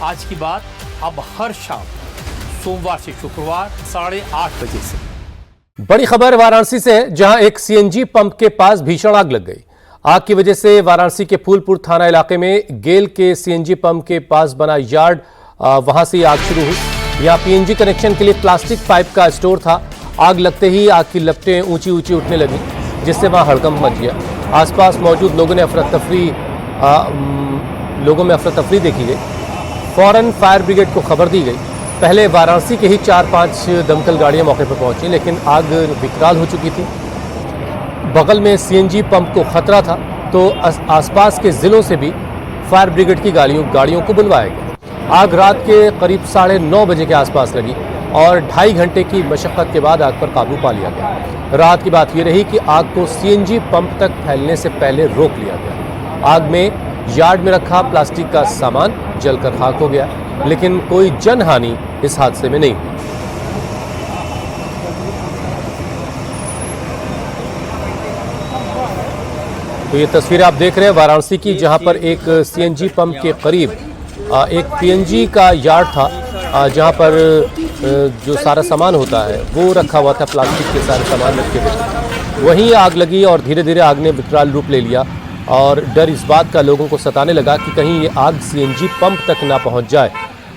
आज की बात अब हर शाम सोमवार से शुक्रवार 8:30 बजे से। बड़ी खबर वाराणसी से, जहां एक सीएनजी पंप के पास भीषण आग लग गई। आग की वजह से वाराणसी के फूलपुर थाना इलाके में गेल के सीएनजी पंप के पास बना यार्ड, वहां से आग शुरू हुई। यहां पीएनजी कनेक्शन के लिए प्लास्टिक पाइप का स्टोर था। आग लगते ही आग की लपटें ऊंची ऊंची उठने लगी, जिससे वहां हड़कंप मच गया। आसपास मौजूद लोगों में अफरा तफरी देखी गई। फौरन फायर ब्रिगेड को खबर दी गई। पहले वाराणसी के ही 4-5 दमकल गाड़ियां मौके पर पहुंची, लेकिन आग विकराल हो चुकी थी। बगल में सीएनजी पंप को खतरा था, तो आसपास के जिलों से भी फायर ब्रिगेड की गाड़ियों को बुलवाया गया। आग रात के करीब 9:30 बजे के आसपास लगी और 2.5 घंटे की मशक्कत के बाद आग पर काबू पा लिया गया। राहत की बात यह रही कि आग को सीएनजी पंप तक फैलने से पहले रोक लिया गया। आग में यार्ड में रखा प्लास्टिक का सामान जलकर खाक हो गया, लेकिन कोई जनहानि इस हादसे में नहीं हुई। तो ये तस्वीरें आप देख रहे हैं वाराणसी की, जहां पर एक सीएनजी पंप के करीब एक पीएनजी का यार्ड था, जहां पर जो सारा सामान होता है वो रखा हुआ था, प्लास्टिक के सारे सामान रखे हुए। वहीं आग लगी और धीरे धीरे आग ने विकराल रूप ले लिया और डर इस बात का लोगों को सताने लगा कि कहीं ये आग सीएनजी पंप तक ना पहुंच जाए।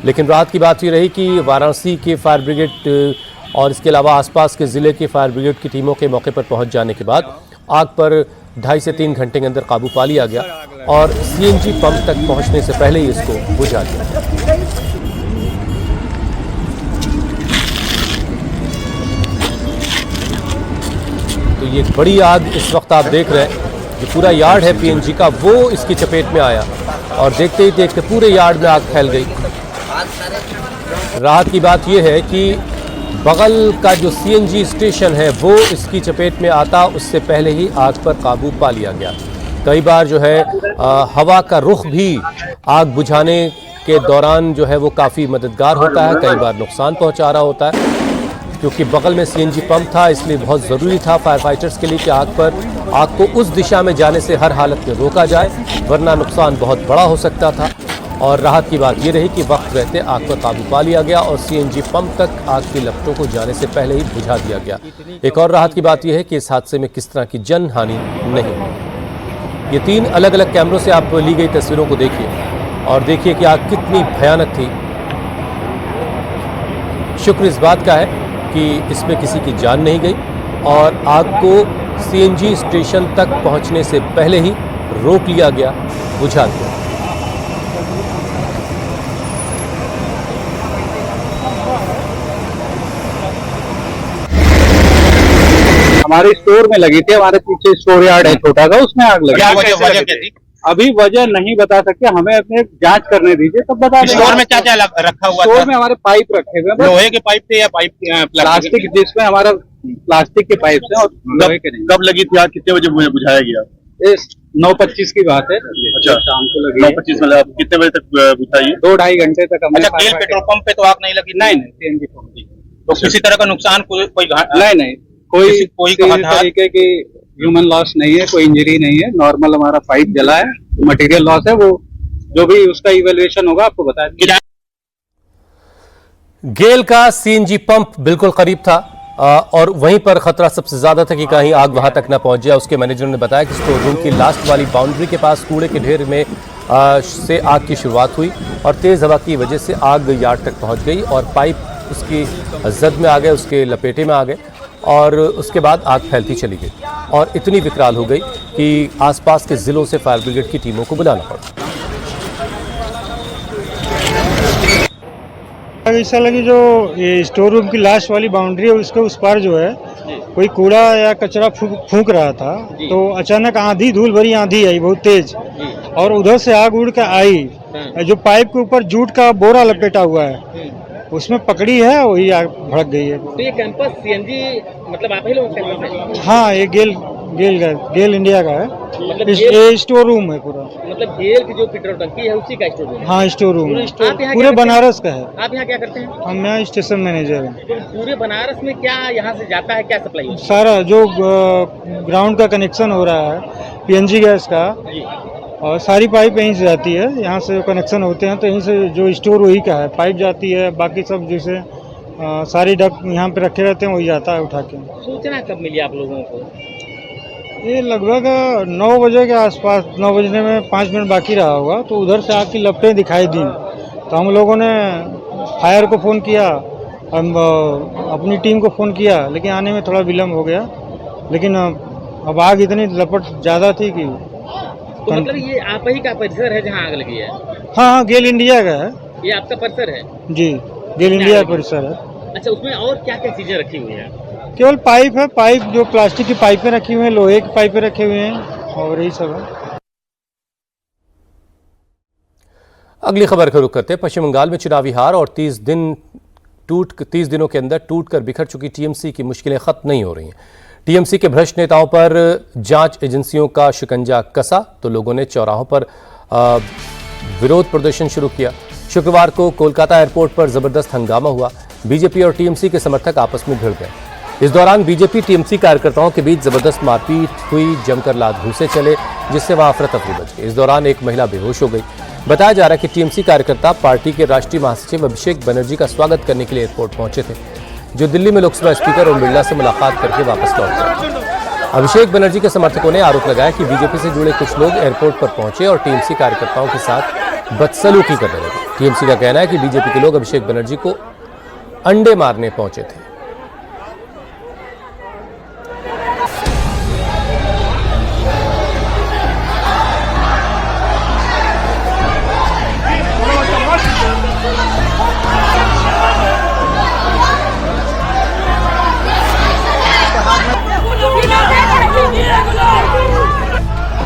लेकिन राहत की बात ये रही कि वाराणसी के फायर ब्रिगेड और इसके अलावा आसपास के ज़िले के फायर ब्रिगेड की टीमों के मौके पर पहुंच जाने के बाद आग पर 2.5 से 3 घंटे के अंदर काबू पा लिया गया और सीएनजी पंप तक पहुंचने से पहले ही इसको बुझा दिया। तो ये बड़ी आग इस वक्त आप देख रहे हैं, जो पूरा यार्ड है पीएनजी का वो इसकी चपेट में आया और देखते ही देखते पूरे यार्ड में आग फैल गई। राहत की बात यह है कि बगल का जो सीएनजी स्टेशन है वो इसकी चपेट में आता, उससे पहले ही आग पर काबू पा लिया गया। कई बार जो है हवा का रुख भी आग बुझाने के दौरान जो है वो काफ़ी मददगार होता है, कई बार नुकसान पहुंचा रहा होता है। क्योंकि बगल में सीएनजी पंप था, इसलिए बहुत ज़रूरी था फायर फाइटर्स के लिए कि आग को उस दिशा में जाने से हर हालत में रोका जाए, वरना नुकसान बहुत बड़ा हो सकता था। और राहत की बात ये रही कि वक्त रहते आग पर काबू पा लिया गया और सीएनजी पंप तक आग की लपटों को जाने से पहले ही बुझा दिया गया। एक और राहत की बात यह है कि इस हादसे में किस तरह की जनहानि नहीं हुई। ये 3 अलग अलग कैमरों से आप ली गई तस्वीरों को देखिए और देखिए कि आग कितनी भयानक थी। शुक्र इस बात का है कि इसमें किसी की जान नहीं गई और आग को सीएनजी स्टेशन तक पहुंचने से पहले ही रोक लिया गया, बुझा दिया। हमारे स्टोर में लगी थी, हमारे पीछे स्टोर यार्ड है छोटा सा, उसमें आग लगी। अभी वजह नहीं बता सकते, हमें अपने जांच करने दीजिए तब बता देंगे। स्टोर में क्या क्या रखा हुआ स्टोर में हमारे पाइप रखे हुए हैं, लोहे के पाइप थे या पाइप प्लास्टिक, जिसमें हमारा प्लास्टिक के पाइप थे और लोहे के नहीं। कब लगी थी आग, कितने बजे बुझाया गया? 9:25 की बात है। अच्छा, शाम को लगी 9:25 मतलब कितने बजे तक बुझाई? 2-2.5 घंटे तक। अच्छा, गेल पेट्रोल पंप पे तो आग नहीं लगी? नहीं, तो किसी तरह का नुकसान कोई नहीं, कोई तरीके की ह्यूमन लॉस नहीं है, कोई इंजरी नहीं है। नॉर्मल हमारा पाइप जला है, मटेरियल लॉस है, वो जो भी उसका इवैल्यूएशन होगा आपको बता देंगे। गेल का सीएनजी पंप बिल्कुल करीब था और वहीं पर खतरा सबसे ज्यादा था कि कहीं आग वहां तक ना पहुंच जाए। उसके मैनेजर ने बताया कि स्टोर रूम की लास्ट वाली बाउंड्री के पास कूड़े के ढेर में से आग की शुरुआत हुई और तेज हवा की वजह से आग यार्ड तक पहुंच गई और पाइप उसकी जद में आ गए, उसके लपेटे में आ गए और उसके बाद आग फैलती चली गई और इतनी विकराल हो गई कि आसपास के जिलों से फायर ब्रिगेड की टीमों को बुलाना पड़ा। ऐसा लगी जो ये स्टोर रूम की लास्ट वाली बाउंड्री है उसके उस पार जो है कोई कूड़ा या कचरा फूंक रहा था, तो अचानक आंधी, धूल भरी आंधी आई बहुत तेज और उधर से आग उड़ के आई। जो पाइप के ऊपर जूट का बोरा लपेटा हुआ है उसमें पकड़ी है, वही आग भड़क गई है। तो ये कैंपस सीएनजी मतलब आप ही लोग कैंपस है? हाँ, ये गेल इंडिया का है। मतलब ये स्टोर रूम है पूरा, मतलब गेल की जो पेट्रोल टंकी है उसी का स्टोर रूम? हाँ, स्टोर रूम पूरे बनारस का है। आप यहाँ क्या करते हैं? हम यहाँ स्टेशन मैनेजर हैं। तो पूरे बनारस में क्या यहाँ से जाता है, क्या सप्लाई होता है? सारा जो ग्राउंड का कनेक्शन हो रहा है पीएनजी गैस का, और सारी पाइप यहीं से जाती है, यहाँ से कनेक्शन होते हैं तो यहीं से जो स्टोर वही का है, पाइप जाती है, बाकी सब जैसे सारी डक यहाँ पे रखे रहते हैं वही जाता है उठा के। सूचना कब मिली आप लोगों को? ये लगभग 9 बजे के आसपास, 9 बजने में 5 मिनट बाकी रहा होगा, तो उधर से आग की लपटें दिखाई दी, तो हम लोगों ने फायर को फ़ोन किया, हम अपनी टीम को फ़ोन किया, लेकिन आने में थोड़ा विलम्ब हो गया। लेकिन अब आग इतनी लपट ज़्यादा थी कि तो मतलब ये आप ही का परिसर है जहाँ आग लगी है? हाँ, गेल इंडिया का है। ये आपका परिसर है? जी, गेल इंडिया परिसर है। अच्छा, उसमें और क्या क्या चीजें रखी हुई हैं? केवल पाइप है, पाइप जो प्लास्टिक की पाइपें रखी हुई हैं, लोहे की पाइपें रखे हुए हैं और यही सब है। अगली खबर का रुख करते हैं। पश्चिम बंगाल में चुनावी हार और 30 दिनों के अंदर टूटकर बिखर चुकी टीएमसी की मुश्किलें खत्म नहीं हो रही हैं। टीएमसी के भ्रष्ट नेताओं पर जांच एजेंसियों का शिकंजा कसा तो लोगों ने चौराहों पर विरोध प्रदर्शन शुरू किया। शुक्रवार को कोलकाता एयरपोर्ट पर जबरदस्त हंगामा हुआ। बीजेपी और टीएमसी के समर्थक आपस में भिड़ गए। इस दौरान बीजेपी टीएमसी कार्यकर्ताओं के बीच जबरदस्त मारपीट हुई, जमकर लात घूंसे चले, जिससे वहां अफरा तफरी मच गई। इस दौरान एक महिला बेहोश हो गई। बताया जा रहा है कि टीएमसी कार्यकर्ता पार्टी के राष्ट्रीय महासचिव अभिषेक बनर्जी का स्वागत करने के लिए एयरपोर्ट पहुंचे थे, जो दिल्ली में लोकसभा स्पीकर ओम बिरला से मुलाकात करके वापस लौट गए। अभिषेक बनर्जी के समर्थकों ने आरोप लगाया कि बीजेपी से जुड़े कुछ लोग एयरपोर्ट पर पहुंचे और टीएमसी कार्यकर्ताओं के साथ बदसलूकी करने लगे। टीएमसी का कहना है कि बीजेपी के लोग अभिषेक बनर्जी को अंडे मारने पहुंचे थे।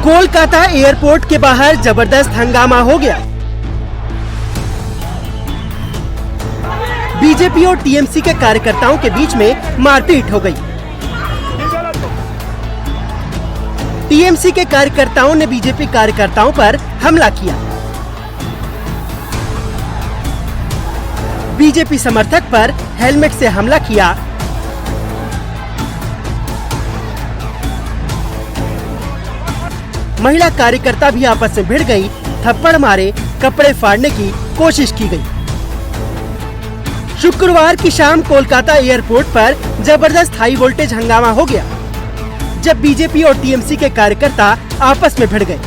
कोलकाता एयरपोर्ट के बाहर जबरदस्त हंगामा हो गया। बीजेपी और टीएमसी के कार्यकर्ताओं के बीच में मारपीट हो गई। टीएमसी के कार्यकर्ताओं ने बीजेपी कार्यकर्ताओं पर हमला किया। बीजेपी समर्थक पर हेलमेट से हमला किया। महिला कार्यकर्ता भी आपस में भिड़ गई, थप्पड़ मारे, कपड़े फाड़ने की कोशिश की गई। शुक्रवार की शाम कोलकाता एयरपोर्ट पर जबरदस्त हाई वोल्टेज हंगामा हो गया, जब बीजेपी और टीएमसी के कार्यकर्ता आपस में भिड़ गए।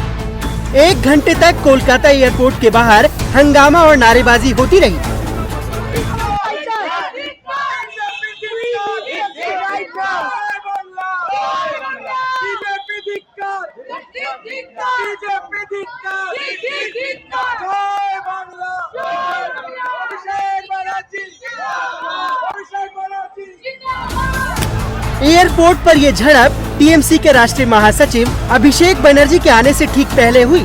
1 घंटे तक कोलकाता एयरपोर्ट के बाहर हंगामा और नारेबाजी होती रही। एयरपोर्ट पर यह झड़प टीएमसी के राष्ट्रीय महासचिव अभिषेक बनर्जी के आने से ठीक पहले हुई।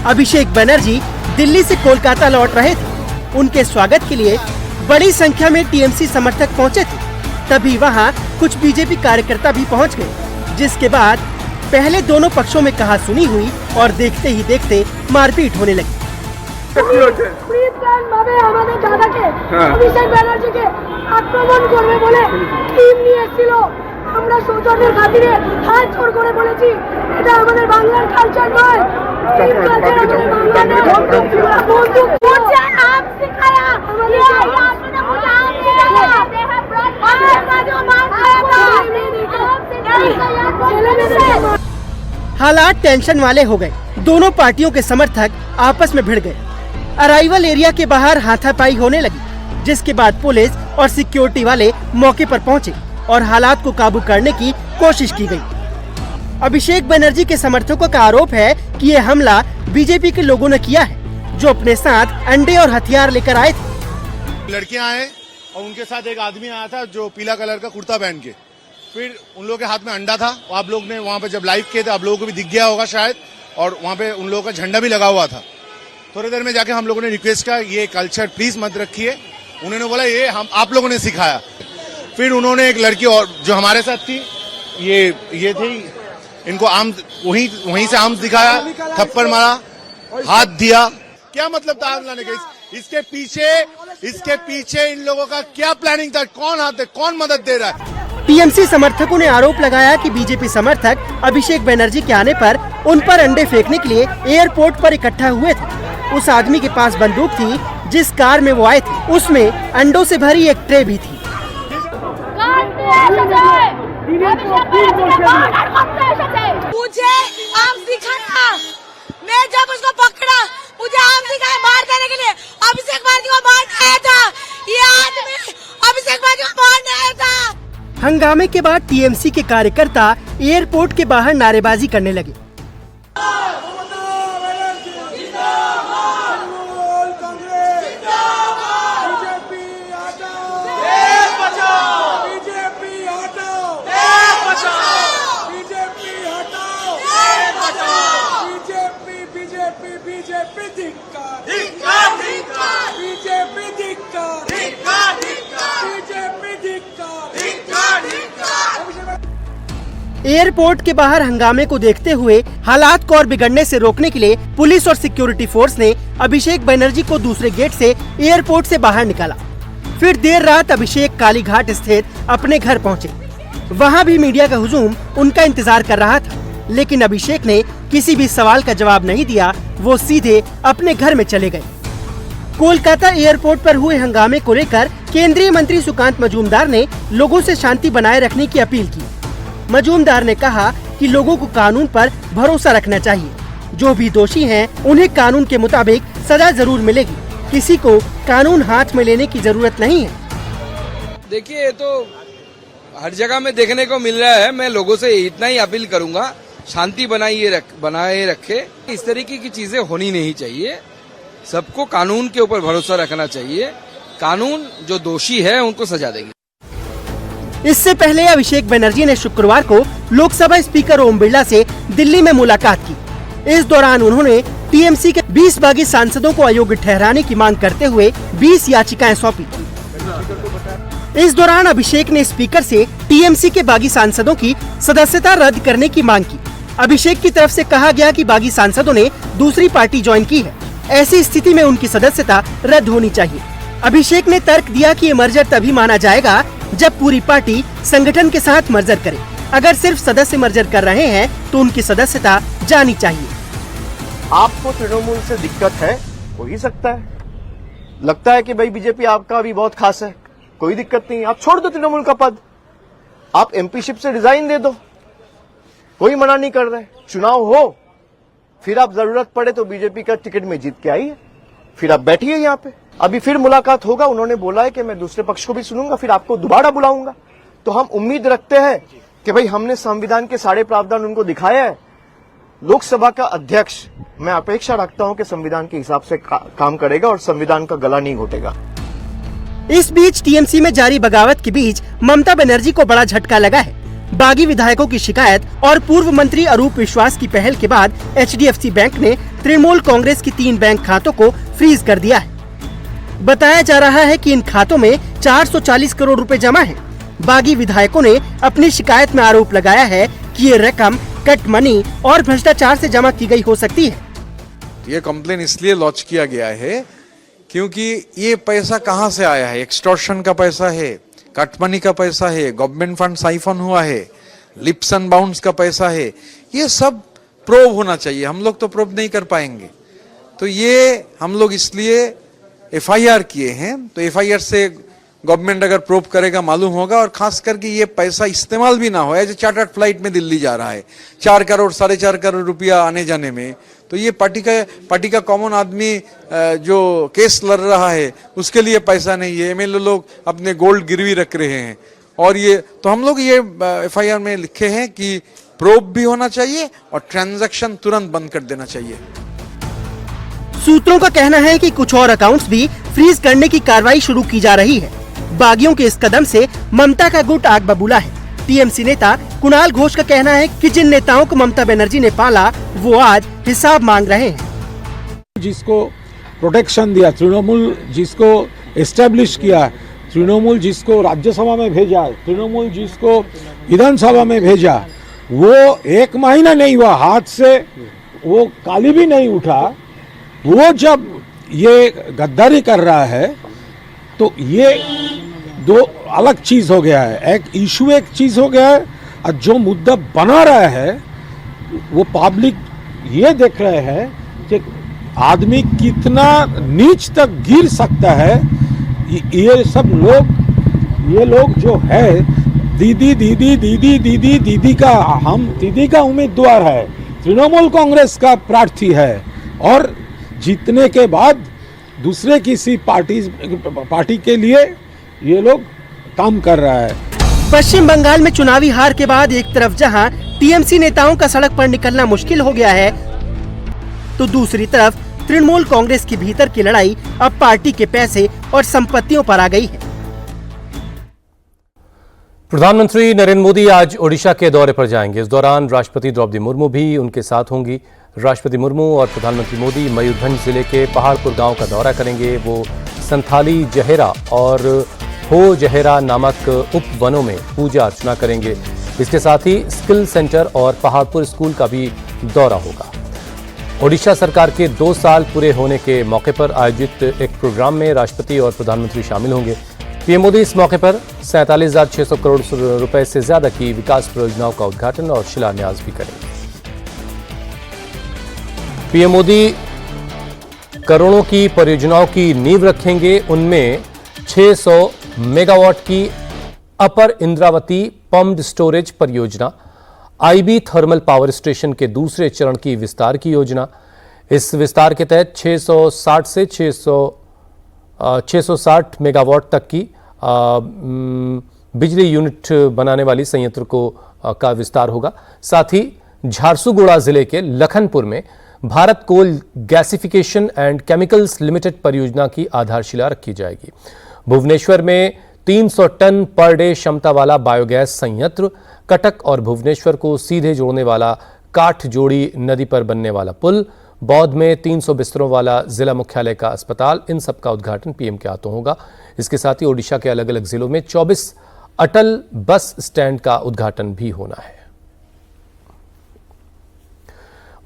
अभिषेक बनर्जी दिल्ली से कोलकाता लौट रहे थे। उनके स्वागत के लिए बड़ी संख्या में टीएमसी समर्थक पहुंचे थे। तभी वहां कुछ बीजेपी कार्यकर्ता भी पहुंच गए, जिसके बाद पहले दोनों पक्षों में कहासुनी हुई और देखते ही देखते मारपीट होने लगी। আমাদের দাদাকে অভিষেক ব্যানার্জিকে আক্রমণ করবে বলে টিম নিয়ে এসেছিল। আমরা সৌজন্যের খাতিরে হাত জোড় করে বলেছি এটা আমাদের বাংলার কালচার নয়। টিম কালচার আমাদের বাংলার বন্দুক मुझे आप सिखाया ये आपने मुझे आप सिखाया they have brought का जो मार खाया था हालात टेंशन वाले हो गए। दोनों पार्टियों के समर्थक आपस में भिड़ गए। अराइवल एरिया के बाहर हाथापाई होने लगी, जिसके बाद पुलिस और सिक्योरिटी वाले मौके पर पहुंचे और हालात को काबू करने की कोशिश की गई। अभिषेक बनर्जी के समर्थकों का आरोप है कि ये हमला बीजेपी के लोगों ने किया है, जो अपने साथ अंडे और हथियार लेकर आए थे। लड़कियां आए और उनके साथ एक आदमी आया था जो पीला कलर का कुर्ता पहन के, फिर उन लोगों के हाथ में अंडा था। आप लोग ने वहाँ पे जब लाइव किए थे, आप लोगों को भी दिख गया होगा शायद, और वहाँ पे उन लोगों का झंडा भी लगा हुआ था। थोड़ी देर में जाके हम लोगों ने रिक्वेस्ट किया ये कल्चर प्लीज मत रखिए। उन्होंने बोला ये हम आप लोगों ने सिखाया। फिर उन्होंने एक लड़की और जो हमारे साथ थी, ये थी, इनको आर्म्स वहीं से आर्म्स दिखाया, थप्पड़ मारा, हाथ दिया। क्या मतलब था आग लाने का? इसके पीछे इन लोगों का क्या प्लानिंग था? कौन हाथ है, कौन मदद दे रहा है? टीएमसी समर्थकों ने आरोप लगाया कि बीजेपी समर्थक अभिषेक बनर्जी के आने पर उन पर अंडे फेंकने के लिए एयरपोर्ट पर इकट्ठा हुए थे। उस आदमी के पास बंदूक थी, जिस कार में वो आए थे उसमें अंडों से भरी एक ट्रे भी थी। मुझे आम दिखाया, मैं जब उसको पकड़ा मुझे आम दिखाया मार देने के लिए। अभिषेक बनर्जी को मारने आया था, ये आदमी अभिषेक बनर्जी को मारने आया था। हंगामे के बाद टीएमसी के कार्यकर्ता एयरपोर्ट के बाहर नारेबाजी करने लगे। एयरपोर्ट के बाहर हंगामे को देखते हुए हालात को और बिगड़ने से रोकने के लिए पुलिस और सिक्योरिटी फोर्स ने अभिषेक बनर्जी को दूसरे गेट से एयरपोर्ट से बाहर निकाला। फिर देर रात अभिषेक कालीघाट स्थित अपने घर पहुंचे। वहां भी मीडिया का हुजूम उनका इंतजार कर रहा था, लेकिन अभिषेक ने किसी भी सवाल का जवाब नहीं दिया। वो सीधे अपने घर में चले गए। कोलकाता एयरपोर्ट पर हुए हंगामे को लेकर केंद्रीय मंत्री सुकांत मजूमदार ने लोगों से शांति बनाए रखने की अपील की। मजूमदार ने कहा कि लोगों को कानून पर भरोसा रखना चाहिए। जो भी दोषी हैं, उन्हें कानून के मुताबिक सजा जरूर मिलेगी। किसी को कानून हाथ में लेने की जरूरत नहीं है। देखिए, ये तो हर जगह में देखने को मिल रहा है। मैं लोगों से इतना ही अपील करूंगा, शांति बनाए रखे। इस तरीके की चीजें होनी नहीं चाहिए। सबको कानून के ऊपर भरोसा रखना चाहिए। कानून जो दोषी है उनको सजा देगी। इससे पहले अभिषेक बनर्जी ने शुक्रवार को लोकसभा स्पीकर ओम बिरला से दिल्ली में मुलाकात की। इस दौरान उन्होंने टीएमसी के 20 बागी सांसदों को अयोग्य ठहराने की मांग करते हुए 20 याचिकाएं सौंपी। इस दौरान अभिषेक ने स्पीकर से टीएमसी के बागी सांसदों की सदस्यता रद्द करने की मांग की। अभिषेक की तरफ से कहा गया कि बागी सांसदों ने दूसरी पार्टी ज्वाइन की है, ऐसी स्थिति में उनकी सदस्यता रद्द होनी चाहिए। अभिषेक ने तर्क दिया कि ये मर्जर तभी माना जाएगा जब पूरी पार्टी संगठन के साथ मर्जर करे। अगर सिर्फ सदस्य मर्जर कर रहे हैं तो उनकी सदस्यता जानी चाहिए। आपको तृणमूल से दिक्कत है, हो ही सकता है। लगता है कि भाई बीजेपी आपका भी बहुत खास है, कोई दिक्कत नहीं, आप छोड़ दो तृणमूल का पद, आप एमपीशिप से रिजाइन दे दो, कोई मना नहीं कर रहे। चुनाव हो, फिर आप जरूरत पड़े तो बीजेपी का टिकट में जीत के आइए, फिर आप बैठिए यहाँ पे। अभी फिर मुलाकात होगा, उन्होंने बोला है कि मैं दूसरे पक्ष को भी सुनूंगा, फिर आपको दोबारा बुलाऊंगा। तो हम उम्मीद रखते हैं कि भाई हमने संविधान के सारे प्रावधान उनको दिखाया है। लोकसभा का अध्यक्ष, मैं अपेक्षा रखता हूं कि संविधान के हिसाब से काम करेगा और संविधान का गला नहीं घोटेगा। इस बीच टीएमसी में जारी बगावत के बीच ममता बनर्जी को बड़ा झटका लगा है। बागी विधायकों की शिकायत और पूर्व मंत्री अरूप विश्वास की पहल के बाद HDFC बैंक ने तृणमूल कांग्रेस की 3 बैंक खातों को फ्रीज कर दिया है। बताया जा रहा है कि इन खातों में 440 करोड़ रुपए जमा हैं। बागी विधायकों ने अपनी शिकायत में आरोप लगाया है कि ये रकम कट मनी और भ्रष्टाचार से जमा की गई हो सकती है। ये कंप्लेन इसलिए लॉन्च किया गया है क्योंकि ये पैसा कहां से आया है। एक्सटॉर्शन का पैसा है, कट मनी का पैसा है, गवर्नमेंट फंड साइफन हुआ है, लिप्स एंड बाउंड्स का पैसा है। ये सब प्रूव होना चाहिए। हम लोग तो प्रूव नहीं कर पाएंगे, तो ये हम लोग इसलिए FIR किए हैं। तो FIR से गवर्नमेंट अगर प्रूव करेगा मालूम होगा, और खास करके ये पैसा इस्तेमाल भी ना हो। एज चार्टर्ड फ्लाइट में दिल्ली जा रहा है 4 करोड़ 4.5 करोड़ रुपया आने जाने में, तो ये पार्टी का कॉमन आदमी जो केस लड़ रहा है उसके लिए पैसा नहीं है। MLA लोग अपने गोल्ड गिरवी रख रहे हैं। और ये तो हम लोग ये FIR में लिखे हैं कि प्रूव भी होना चाहिए और ट्रांजैक्शन तुरंत बंद कर देना चाहिए। सूत्रों का कहना है कि कुछ और अकाउंट्स भी फ्रीज करने की कार्रवाई शुरू की जा रही है। बागियों के इस कदम से ममता का गुट आग बबूला है। टीएमसी नेता कुणाल घोष का कहना है कि जिन नेताओं को ममता बनर्जी ने पाला वो आज हिसाब मांग रहे हैं। जिसको प्रोटेक्शन दिया, तृणमूल जिसको एस्टेब्लिश किया, तृणमूल जिसको राज्यसभा में भेजा, तृणमूल जिसको विधानसभा में भेजा, वो 1 महीना नहीं हुआ, हाथ से वो काली भी नहीं उठा। वो जब ये गद्दारी कर रहा है तो ये दो अलग चीज हो गया है। एक इशू एक चीज हो गया है और जो मुद्दा बना रहा है वो पब्लिक ये देख रहे हैं कि आदमी कितना नीच तक गिर सकता है। ये सब लोग जो है दीदी दीदी दीदी दीदी दीदी का हम दीदी का उम्मीदवार है, तृणमूल कांग्रेस का प्रार्थी है और जीतने के बाद दूसरे किसी पार्टी के लिए ये लोग काम कर रहा है। पश्चिम बंगाल में चुनावी हार के बाद एक तरफ जहां टीएमसी नेताओं का सड़क पर निकलना मुश्किल हो गया है, तो दूसरी तरफ तृणमूल कांग्रेस की भीतर की लड़ाई अब पार्टी के पैसे और संपत्तियों पर आ गई है। प्रधानमंत्री नरेंद्र मोदी आज ओडिशा के दौरे पर जाएंगे। इस दौरान राष्ट्रपति द्रौपदी मुर्मू भी उनके साथ होंगी। राष्ट्रपति मुर्मू और प्रधानमंत्री मोदी मयूरभंज जिले के पहाड़पुर गांव का दौरा करेंगे। वो संथाली जहेरा और हो जहेरा नामक उप वनों में पूजा अर्चना करेंगे। इसके साथ ही स्किल सेंटर और पहाड़पुर स्कूल का भी दौरा होगा। ओडिशा सरकार के 2 साल पूरे होने के मौके पर आयोजित एक प्रोग्राम में राष्ट्रपति और प्रधानमंत्री शामिल होंगे। पीएम मोदी इस मौके पर 47,600 करोड़ रुपए से ज्यादा की विकास परियोजनाओं का उद्घाटन और शिलान्यास भी करेंगे। पीएम मोदी करोड़ों की परियोजनाओं की नींव रखेंगे। उनमें 600 मेगावाट की अपर इंद्रावती पम्प्ड स्टोरेज परियोजना, आईबी थर्मल पावर स्टेशन के दूसरे चरण की विस्तार की योजना। इस विस्तार के तहत 660 से 660 मेगावाट तक की बिजली यूनिट बनाने वाली संयंत्र का विस्तार होगा। साथ ही झारसुगुड़ा जिले के लखनपुर में Bharat coal gasification and chemicals limited परियोजना की आधारशिला रखी जाएगी। भुवनेश्वर में 300 टन पर डे क्षमता वाला बायोगैस संयंत्र, कटक और भुवनेश्वर को सीधे जोड़ने वाला काठजोड़ी नदी पर बनने वाला पुल, बौद्ध में 300 बिस्तरों वाला जिला मुख्यालय का अस्पताल, इन सब का उद्घाटन पीएम के हाथों होगा। इसके साथ ही ओडिशा के अलग अलग जिलों में 24 अटल बस स्टैंड का उद्घाटन भी होना है।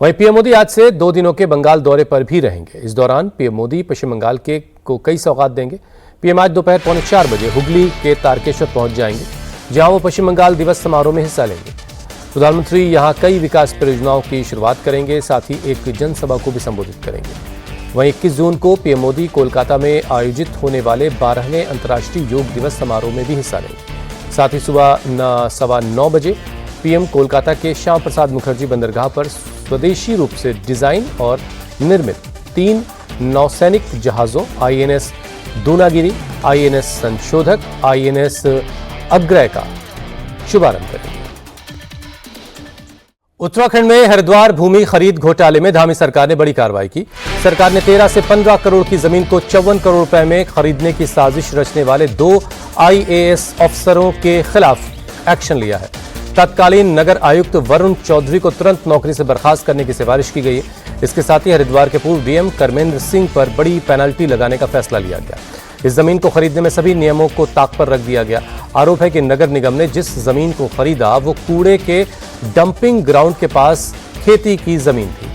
वहीं पीएम मोदी आज से 2 दिनों के बंगाल दौरे पर भी रहेंगे। इस दौरान पीएम मोदी पश्चिम बंगाल को कई सौगात देंगे। पीएम आज दोपहर 3:45 बजे हुगली के तारकेश्वर पहुंच जाएंगे, जहां वो पश्चिम बंगाल दिवस समारोह में हिस्सा लेंगे। प्रधानमंत्री यहां कई विकास परियोजनाओं की शुरुआत करेंगे, साथ ही एक जनसभा को भी संबोधित करेंगे। वहीं 21 जून को पीएम मोदी कोलकाता में आयोजित होने वाले 12वें अंतर्राष्ट्रीय योग दिवस समारोह में भी हिस्सा लेंगे। साथ ही सुबह 9:15 बजे पीएम कोलकाता के श्याम प्रसाद मुखर्जी बंदरगाह पर स्वदेशी रूप से डिजाइन और निर्मित 3 नौसैनिक जहाजों आईएनएस दूनागिरी, आईएनएस संशोधक, आईएनएस अग्रय का शुभारंभ करेंगे। उत्तराखंड में हरिद्वार भूमि खरीद घोटाले में धामी सरकार ने बड़ी कार्रवाई की। सरकार ने 13 से 15 करोड़ की जमीन को 54 करोड़ रुपए में खरीदने की साजिश रचने वाले 2 आईएएस अफसरों के खिलाफ एक्शन लिया है। तत्कालीन नगर आयुक्त वरुण चौधरी को तुरंत नौकरी से बर्खास्त करने की सिफारिश की गई है। इसके साथ ही हरिद्वार के पूर्व डीएम कर्मेंद्र सिंह पर बड़ी पेनल्टी लगाने का फैसला लिया गया। इस जमीन को खरीदने में सभी नियमों को ताक पर रख दिया गया। आरोप है कि नगर निगम ने जिस जमीन को खरीदा वो कूड़े के डंपिंग ग्राउंड के पास खेती की जमीन थी,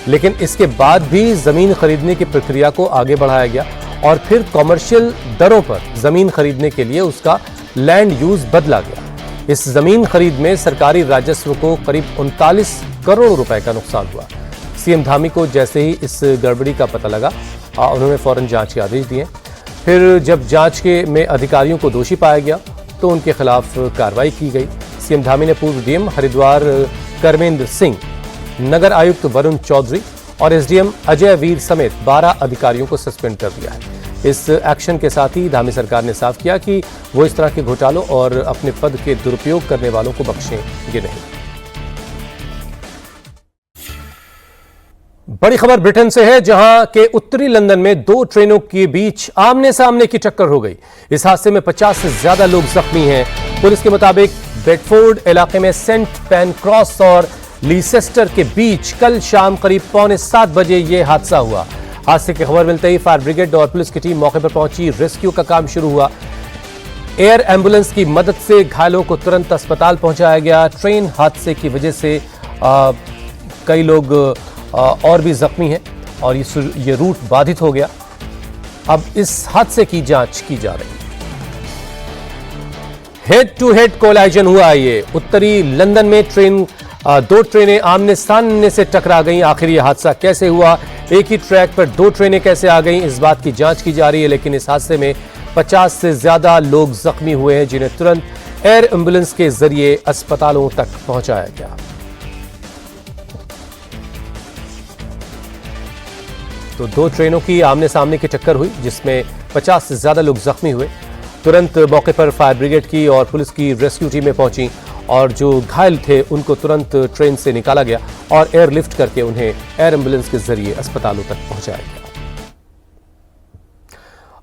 लेकिन इसके बाद भी जमीन खरीदने की प्रक्रिया को आगे बढ़ाया गया और फिर कॉमर्शियल दरों पर जमीन खरीदने के लिए उसका लैंड यूज बदला गया। इस जमीन खरीद में सरकारी राजस्व को करीब 39 करोड़ रुपए का नुकसान हुआ। सीएम धामी को जैसे ही इस गड़बड़ी का पता लगा, उन्होंने फौरन जांच के आदेश दिए। फिर जब जांच में अधिकारियों को दोषी पाया गया तो उनके खिलाफ कार्रवाई की गई। सीएम धामी ने पूर्व डीएम हरिद्वार कर्मेंद्र सिंह, नगर आयुक्त वरुण चौधरी और एसडीएम अजय वीर समेत 12 अधिकारियों को सस्पेंड कर दिया है। इस एक्शन के साथ ही धामी सरकार ने साफ किया कि वो इस तरह के घोटालों और अपने पद के दुरुपयोग करने वालों को बख्शेंगे नहीं। बड़ी खबर ब्रिटेन से है, जहां के उत्तरी लंदन में 2 ट्रेनों के बीच आमने सामने की टक्कर हो गई। इस हादसे में 50 से ज्यादा लोग जख्मी हैं। पुलिस के मुताबिक बेडफोर्ड इलाके में सेंट पैनक्रॉस और लीसेस्टर के बीच कल शाम करीब 6:45 बजे यह हादसा हुआ। हादसे की खबर मिलते ही फायर ब्रिगेड और पुलिस की टीम मौके पर पहुंची। रेस्क्यू का काम शुरू हुआ। एयर एम्बुलेंस की मदद से घायलों को तुरंत अस्पताल पहुंचाया गया। ट्रेन हादसे की वजह से कई लोग और भी जख्मी हैं और ये रूट बाधित हो गया। अब इस हादसे की जांच की जा रही है। हेड टू हेड कोलाइजन हुआ। ये उत्तरी लंदन में दो ट्रेनें आमने सामने से टकरा गईं। आखिर ये हादसा कैसे हुआ, एक ही ट्रैक पर दो ट्रेनें कैसे आ गईं, इस बात की जांच की जा रही है। लेकिन इस हादसे में 50 से ज्यादा लोग जख्मी हुए हैं, जिन्हें तुरंत एयर एम्बुलेंस के जरिए अस्पतालों तक पहुंचाया गया। तो दो ट्रेनों की आमने सामने की टक्कर हुई, जिसमें 50 से ज्यादा लोग जख्मी हुए। तुरंत मौके पर फायर ब्रिगेड की और पुलिस की रेस्क्यू टीमें पहुंची और जो घायल थे उनको तुरंत ट्रेन से निकाला गया और एयरलिफ्ट करके उन्हें एयर एम्बुलेंस के जरिए अस्पतालों तक पहुंचाया गया।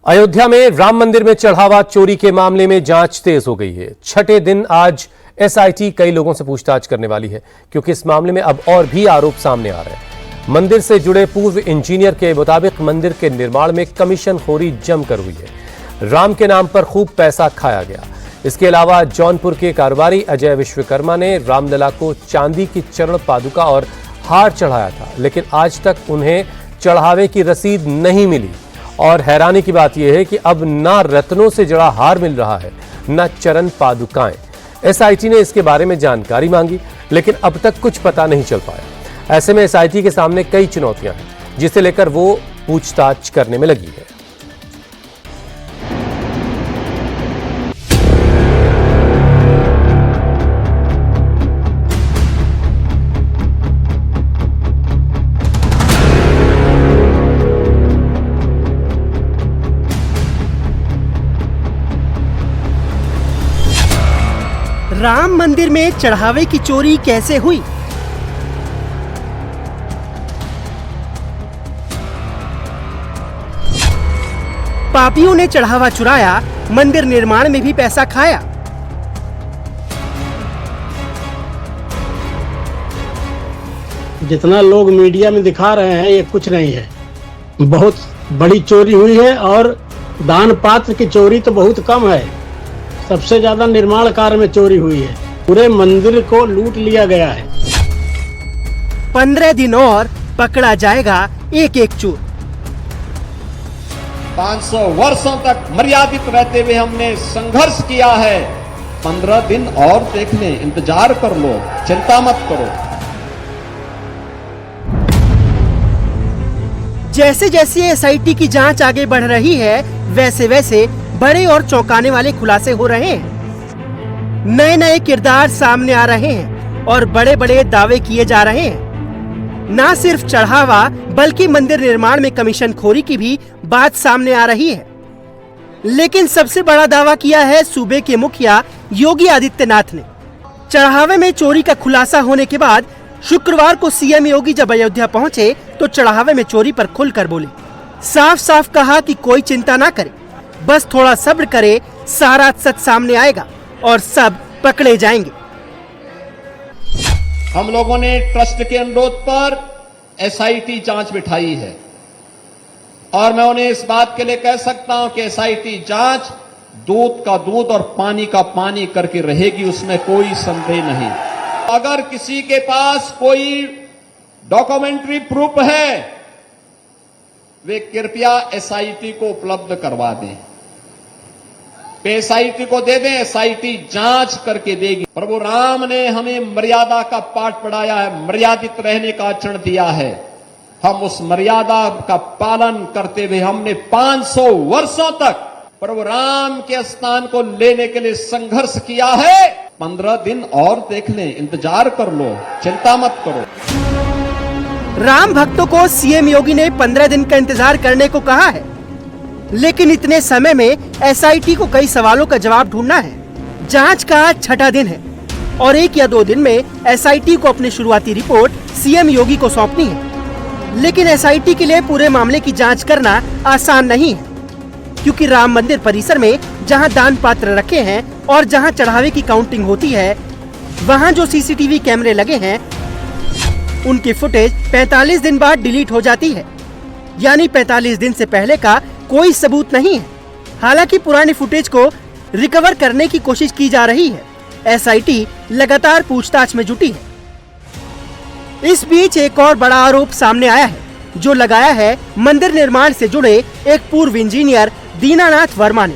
अयोध्या में राम मंदिर में चढ़ावा चोरी के मामले में जांच तेज हो गई है। छठे दिन आज एसआईटी कई लोगों से पूछताछ करने वाली है, क्योंकि इस मामले में अब और भी आरोप सामने आ रहे हैं। मंदिर से जुड़े पूर्व इंजीनियर के मुताबिक मंदिर के निर्माण में कमीशन खोरी जमकर हुई है। राम के नाम पर खूब पैसा खाया गया। इसके अलावा जौनपुर के कारोबारी अजय विश्वकर्मा ने रामलला को चांदी की चरण पादुका और हार चढ़ाया था, लेकिन आज तक उन्हें चढ़ावे की रसीद नहीं मिली। और हैरानी की बात यह है कि अब ना रत्नों से जड़ा हार मिल रहा है, न चरण पादुकाएं। एसआईटी ने इसके बारे में जानकारी मांगी, लेकिन अब तक कुछ पता नहीं चल पाया। ऐसे में एसआईटी के सामने कई चुनौतियां हैं, जिसे लेकर वो पूछताछ करने में लगी है। राम मंदिर में चढ़ावे की चोरी कैसे हुई? पापियों ने चढ़ावा चुराया, मंदिर निर्माण में भी पैसा खाया। जितना लोग मीडिया में दिखा रहे हैं ये कुछ नहीं है, बहुत बड़ी चोरी हुई है। और दान पात्र की चोरी तो बहुत कम है, सबसे ज्यादा निर्माण कार्य में चोरी हुई है। पूरे मंदिर को लूट लिया गया है। 15 दिन और पकड़ा जाएगा एक एक चोर। 500 वर्षों तक मर्यादित रहते हुए हमने संघर्ष किया है। 15 दिन और देख लें, इंतजार कर लो, चिंता मत करो। जैसे जैसे एसआईटी की जांच आगे बढ़ रही है, वैसे वैसे बड़े और चौंकाने वाले खुलासे हो रहे हैं। नए नए किरदार सामने आ रहे हैं और बड़े बड़े दावे किए जा रहे हैं। न सिर्फ चढ़ावा बल्कि मंदिर निर्माण में कमीशन खोरी की भी बात सामने आ रही है। लेकिन सबसे बड़ा दावा किया है सूबे के मुखिया योगी आदित्यनाथ ने। चढ़ावे में चोरी का खुलासा होने के बाद शुक्रवार को सीएम योगी जब अयोध्या पहुंचे तो चढ़ावे में चोरी पर खुलकर बोले। साफ साफ कहा कि कोई चिंता ना करे, बस थोड़ा सब्र करे, सारा सच सामने आएगा और सब पकड़े जाएंगे। हम लोगों ने ट्रस्ट के अनुरोध पर एसआईटी जांच बिठाई है और मैं उन्हें इस बात के लिए कह सकता हूं कि एसआईटी जांच दूध का दूध और पानी का पानी करके रहेगी, उसमें कोई संदेह नहीं। अगर किसी के पास कोई डॉक्यूमेंट्री प्रूफ है, वे कृपया एसआईटी को उपलब्ध करवा दें, एसआईटी को दे दें, एसआईटी जांच करके देगी। प्रभु राम ने हमें मर्यादा का पाठ पढ़ाया है, मर्यादित रहने का आचरण दिया है। हम उस मर्यादा का पालन करते हुए हमने 500 वर्षों तक प्रभु राम के स्थान को लेने के लिए संघर्ष किया है। 15 दिन और देख लें, इंतजार कर लो, चिंता मत करो। राम भक्तों को सीएम योगी ने 15 दिन का इंतजार करने को कहा है, लेकिन इतने समय में एसआईटी को कई सवालों का जवाब ढूंढना है। जांच का आज छठा दिन है और 1 या 2 दिन में एसआईटी को अपनी शुरुआती रिपोर्ट सीएम योगी को सौंपनी है। लेकिन एसआईटी के लिए पूरे मामले की जांच करना आसान नहीं है, क्योंकि राम मंदिर परिसर में जहां दान पात्र रखे हैं और जहां चढ़ावे की काउंटिंग होती है, वहां जो सीसीटीवी कैमरे लगे हैं उनकी फुटेज 45 दिन बाद डिलीट हो जाती है। यानी 45 दिन से पहले का कोई सबूत नहीं है। हालांकि पुरानी फुटेज को रिकवर करने की कोशिश की जा रही है। एसआईटी लगातार पूछताछ में जुटी है। इस बीच एक और बड़ा आरोप सामने आया है, जो लगाया है मंदिर निर्माण से जुड़े एक पूर्व इंजीनियर दीनानाथ वर्मा ने।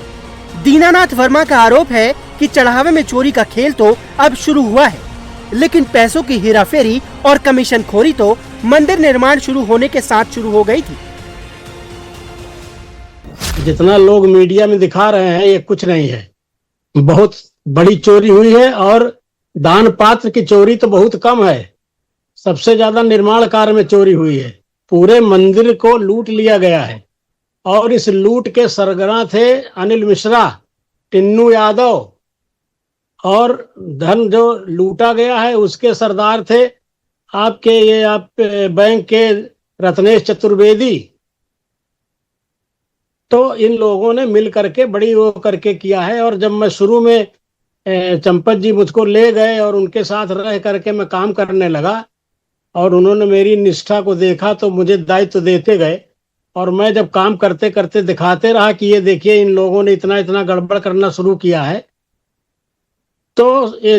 दीनानाथ वर्मा का आरोप है कि चढ़ावे में चोरी का खेल तो अब शुरू हुआ है, लेकिन पैसों की हेराफेरी और कमीशन खोरी तो मंदिर निर्माण शुरू होने के साथ शुरू हो गई थी। जितना लोग मीडिया में दिखा रहे हैं ये कुछ नहीं है, बहुत बड़ी चोरी हुई है और दान पात्र की चोरी तो बहुत कम है। सबसे ज्यादा निर्माण कार्य में चोरी हुई है। पूरे मंदिर को लूट लिया गया है और इस लूट के सरगना थे अनिल मिश्रा, टिन्नू यादव, और धन जो लूटा गया है उसके सरदार थे आप बैंक के रत्नेश चतुर्वेदी। तो इन लोगों ने मिल करके बड़ी वो करके किया है। और जब मैं शुरू में चंपत जी मुझको ले गए और उनके साथ रह करके मैं काम करने लगा और उन्होंने मेरी निष्ठा को देखा तो मुझे दायित्व देते गए और मैं जब काम करते करते दिखाते रहा कि ये देखिए इन लोगों ने इतना इतना गड़बड़ करना शुरू किया है। तो ये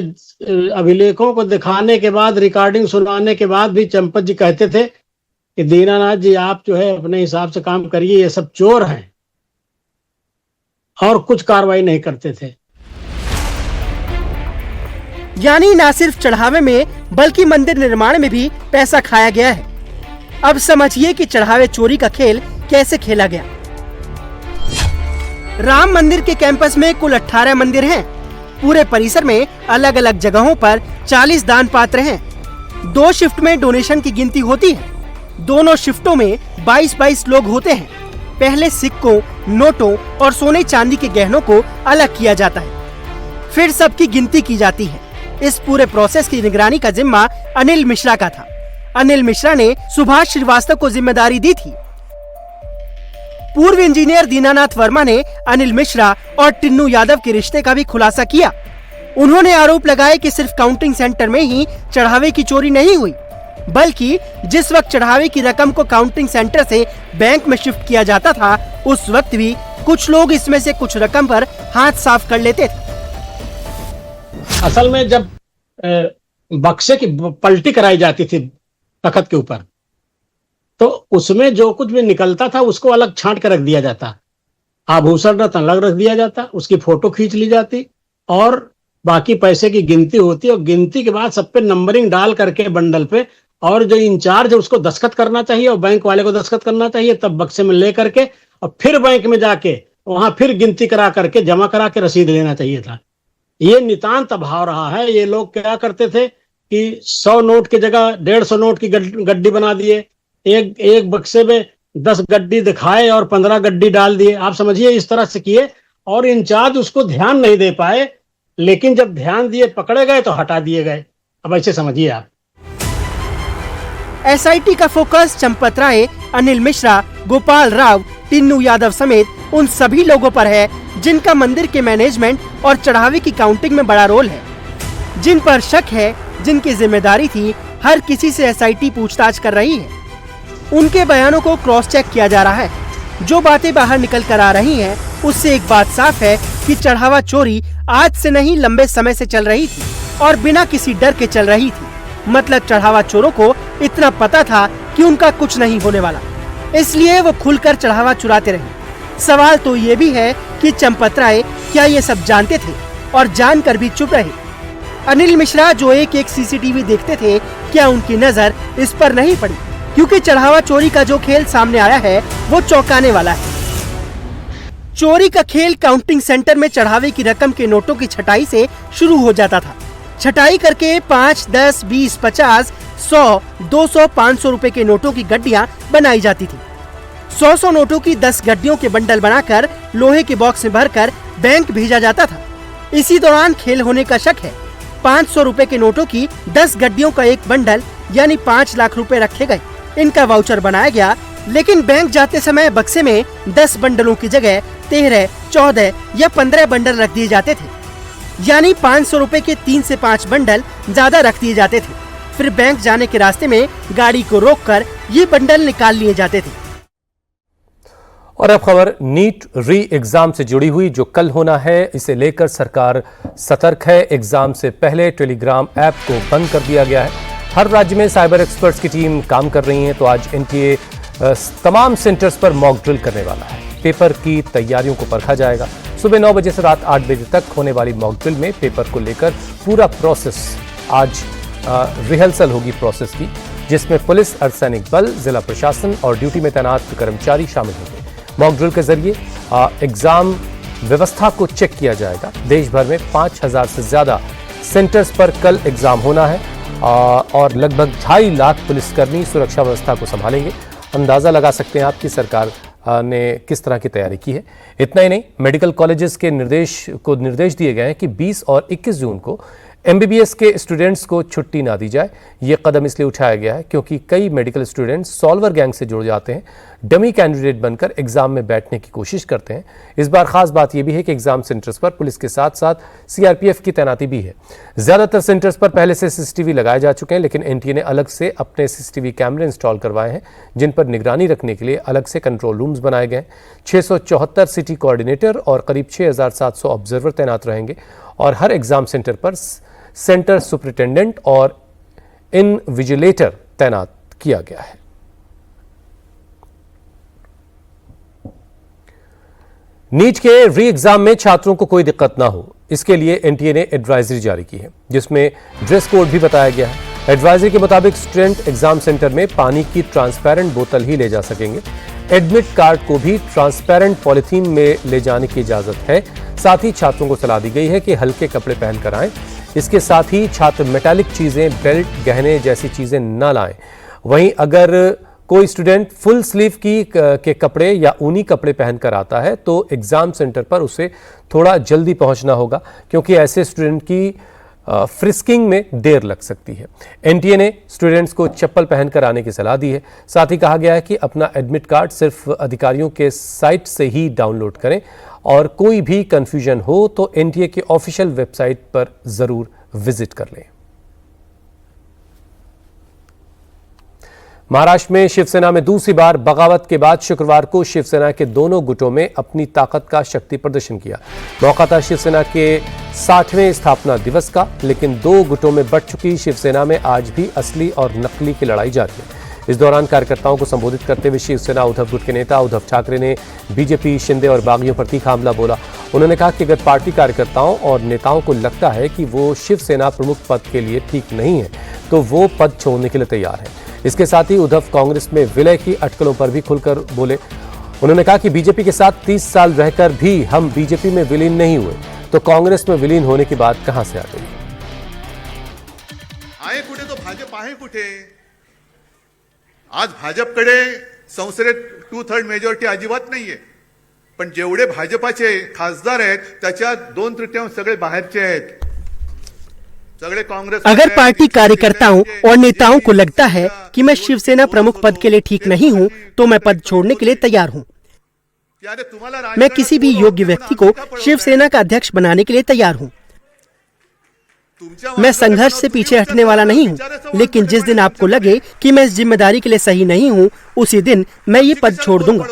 अभिलेखों को दिखाने के बाद, रिकॉर्डिंग सुनाने के बाद भी चंपत जी कहते थे कि दीनानाथ जी आप जो है अपने हिसाब से काम करिए, ये सब चोर हैं, और कुछ कार्रवाई नहीं करते थे। यानी न सिर्फ चढ़ावे में बल्कि मंदिर निर्माण में भी पैसा खाया गया है। अब समझिए कि चढ़ावे चोरी का खेल कैसे खेला गया। राम मंदिर के कैंपस में कुल 18 मंदिर हैं। पूरे परिसर में अलग अलग जगहों पर 40 दान पात्र हैं। 2 शिफ्ट में डोनेशन की गिनती होती है। दोनों शिफ्टों में 22-22 लोग होते हैं। पहले सिक्कों, नोटों और सोने चांदी के गहनों को अलग किया जाता है, फिर सबकी गिनती की जाती है। इस पूरे प्रोसेस की निगरानी का जिम्मा अनिल मिश्रा का था। अनिल मिश्रा ने सुभाष श्रीवास्तव को जिम्मेदारी दी थी। पूर्व इंजीनियर दीनानाथ वर्मा ने अनिल मिश्रा और टिन्नू यादव के रिश्ते का भी खुलासा किया। उन्होंने आरोप लगाया कि सिर्फ काउंटिंग सेंटर में ही चढ़ावे की चोरी नहीं हुई, बल्कि जिस वक्त चढ़ावे की रकम को काउंटिंग सेंटर से बैंक में शिफ्ट किया जाता था, उस वक्त भी कुछ लोग इसमें से कुछ रकम पर हाथ साफ कर लेते थे। असल में जब बक्से की पलटी कराई जाती थी तख्त के ऊपर, तो उसमें जो कुछ भी निकलता था उसको अलग छांट कर रख दिया जाता, आभूषण रत्न अलग रख दिया जाता, उसकी फोटो खींच ली जाती और बाकी पैसे की गिनती होती। और गिनती के बाद सब पे नंबरिंग डाल करके बंडल पे, और जो इंचार्ज है उसको दस्तखत करना चाहिए और बैंक वाले को दस्तखत करना चाहिए, तब बक्से में ले करके और फिर बैंक में जाके वहां फिर गिनती करा करके जमा करा के रसीद लेना चाहिए था। ये नितांत अभाव रहा है। ये लोग क्या करते थे कि 100 नोट की जगह 150 नोट की गड्डी बना दिए, एक बक्से में 10 गड्डी दिखाए और 15 गड्डी डाल दिए। आप समझिए इस तरह से किए और इंचार्ज उसको ध्यान नहीं दे पाए, लेकिन जब ध्यान दिए पकड़े गए तो हटा दिए गए। अब ऐसे समझिए आप। एसआईटी का फोकस चंपत राय, अनिल मिश्रा, गोपाल राव, टिन्नू यादव समेत उन सभी लोगों पर है जिनका मंदिर के मैनेजमेंट और चढ़ावे की काउंटिंग में बड़ा रोल है, जिन पर शक है, जिनकी जिम्मेदारी थी। हर किसी से एसआईटी पूछताछ कर रही है। उनके बयानों को क्रॉस चेक किया जा रहा है। जो बातें बाहर निकल कर आ रही हैं, उससे एक बात साफ है कि चढ़ावा चोरी आज से नहीं लंबे समय से चल रही थी और बिना किसी डर के चल रही थी। मतलब चढ़ावा चोरों को इतना पता था कि उनका कुछ नहीं होने वाला, इसलिए वो खुलकर चढ़ावा चुराते रहे। सवाल तो ये भी है कि चंपत राय क्या ये सब जानते थे और जानकर भी चुप रहे? अनिल मिश्रा जो एक सीसीटीवी देखते थे, क्या उनकी नजर इस पर नहीं पड़ी? क्योंकि चढ़ावा चोरी का जो खेल सामने आया है वो चौंकाने वाला है। चोरी का खेल काउंटिंग सेंटर में चढ़ावे की रकम के नोटों की छटाई से शुरू हो जाता था। छटाई करके 5, 10, 20, 50, 100, 200, 500 रुपए के नोटों की गड्डियां बनाई जाती थी। 100 नोटों की 10 गड्डियों के बंडल बनाकर लोहे के बॉक्स में भरकर बैंक भेजा जाता था। इसी दौरान खेल होने का शक है। 500 रुपए के नोटों की 10 गड्डियों का एक बंडल यानी 5 लाख रुपए रखे गए। इनका वाउचर बनाया गया, लेकिन बैंक जाते समय बक्से में 10 बंडलों की जगह 13, 14 या 15 बंडल रख दिए जाते थे। यानी 500 रुपए के 3 से 5 बंडल ज्यादा रख दिए जाते थे। फिर बैंक जाने के रास्ते में गाड़ी को रोककर ये बंडल निकाल लिए जाते थे। और अब खबर नीट री एग्जाम से जुड़ी हुई, जो कल होना है, इसे लेकर सरकार सतर्क है। एग्जाम से पहले टेलीग्राम ऐप को बंद कर दिया गया है। हर राज्य में साइबर एक्सपर्ट्स की टीम काम कर रही है। तो आज एनटीए तमाम सेंटर्स पर मॉक ड्रिल करने वाला है। पेपर की तैयारियों को परखा जाएगा। सुबह 9 बजे से रात 8 बजे तक होने वाली मॉक ड्रिल में पेपर को लेकर पूरा प्रोसेस आज रिहर्सल होगी प्रोसेस की, जिसमें पुलिस, अर्धसैनिक बल, जिला प्रशासन और ड्यूटी में तैनात कर्मचारी शामिल होंगे। मॉक ड्रिल के जरिए एग्जाम व्यवस्था को चेक किया जाएगा। देश भर में 5000 से ज्यादा सेंटर्स पर कल एग्जाम होना है और लगभग 2.5 लाख पुलिसकर्मी सुरक्षा व्यवस्था को संभालेंगे। अंदाजा लगा सकते हैं आप कि सरकार ने किस तरह की तैयारी की है। इतना ही नहीं, मेडिकल कॉलेजेस के निर्देश दिए गए हैं कि 20 और 21 जून को एमबीबीएस के स्टूडेंट्स को छुट्टी ना दी जाए। यह कदम इसलिए उठाया गया है क्योंकि कई मेडिकल स्टूडेंट्स सॉल्वर गैंग से जुड़ जाते हैं, डमी कैंडिडेट बनकर एग्जाम में बैठने की कोशिश करते हैं। इस बार खास बात यह भी है कि एग्जाम सेंटर्स पर पुलिस के साथ साथ सीआरपीएफ की तैनाती भी है। ज्यादातर सेंटर्स पर पहले से सीसीटीवी लगाए जा चुके हैं, लेकिन एनटीए ने अलग से अपने सीसीटीवी कैमरे इंस्टॉल करवाए हैं, जिन पर निगरानी रखने के लिए अलग से कंट्रोल रूम्स बनाए गए। 674 सिटी कोऑर्डिनेटर और करीब 6700 ऑब्जर्वर तैनात रहेंगे और हर एग्जाम सेंटर पर सेंटर सुपरिटेंडेंट और इनविजिलेटर तैनात किया गया है। नीट के री एग्जाम में छात्रों को कोई दिक्कत ना हो, इसके लिए एनटीए ने एडवाइजरी जारी की है, जिसमें ड्रेस कोड भी बताया गया है। एडवाइजरी के मुताबिक स्टूडेंट एग्जाम सेंटर में पानी की ट्रांसपेरेंट बोतल ही ले जा सकेंगे। एडमिट कार्ड को भी ट्रांसपेरेंट पॉलिथीन में ले जाने की इजाजत है। साथ ही छात्रों को सलाह दी गई है कि हल्के कपड़े पहनकर आएं। इसके साथ ही छात्र मेटालिक चीजें, बेल्ट, गहने जैसी चीजें न लाएं। वहीं अगर कोई स्टूडेंट फुल स्लीव के कपड़े या ऊनी कपड़े पहनकर आता है तो एग्जाम सेंटर पर उसे थोड़ा जल्दी पहुंचना होगा, क्योंकि ऐसे स्टूडेंट की फ्रिस्किंग में देर लग सकती है। एनटीए ने स्टूडेंट्स को चप्पल पहनकर आने की सलाह दी है। साथ ही कहा गया है कि अपना एडमिट कार्ड सिर्फ अधिकारियों के साइट से ही डाउनलोड करें और कोई भी कंफ्यूजन हो तो एनटीए के ऑफिशियल वेबसाइट पर जरूर विजिट कर लें। महाराष्ट्र में शिवसेना में दूसरी बार बगावत के बाद शुक्रवार को शिवसेना के दोनों गुटों में अपनी ताकत का शक्ति प्रदर्शन किया। मौका था शिवसेना के 60वें स्थापना दिवस का, लेकिन दो गुटों में बढ़ चुकी शिवसेना में आज भी असली और नकली की लड़ाई जारी है। इस दौरान कार्यकर्ताओं को संबोधित करते हुए शिवसेना उद्धव गुट के नेता उद्धव ठाकरे ने बीजेपी, शिंदे और बागियों पर तीखा हमला बोला। उन्होंने कहा कि अगर पार्टी कार्यकर्ताओं और नेताओं को लगता है कि वो शिवसेना प्रमुख पद के लिए ठीक नहीं है तो वो पद छोड़ने के लिए तैयार है। इसके साथ ही उद्धव कांग्रेस में विलय की अटकलों पर भी खुलकर बोले। उन्होंने कहा कि बीजेपी के साथ 30 साल रहकर भी हम बीजेपी में विलीन नहीं हुए, तो कांग्रेस में विलीन होने की बात कहां से आ गई? आहे कुठे तो भाजप आहे कुठे? आज भाजपकडे संसदेत 2/3 मेजॉरिटी अजिबात नाहीये, पण जेवढे भाजपाचे खासदार आहेत त्याच्यात 2/3 सगळे बाहेरचे आहेत, सगळे कांग्रेस। अगर पार्टी कार्यकर्ताओं और नेताओं को लगता है कि मैं शिवसेना प्रमुख पद के लिए ठीक नहीं हूं, तो मैं पद छोड़ने के लिए तैयार हूं। मैं किसी भी योग्य व्यक्ति को शिवसेना का अध्यक्ष बनाने के लिए तैयार हूं। मैं संघर्ष से पीछे हटने वाला नहीं हूं, लेकिन जिस दिन आपको लगे कि मैं इस जिम्मेदारी के लिए सही नहीं हूं, उसी दिन मैं ये पद छोड़ दूंगा।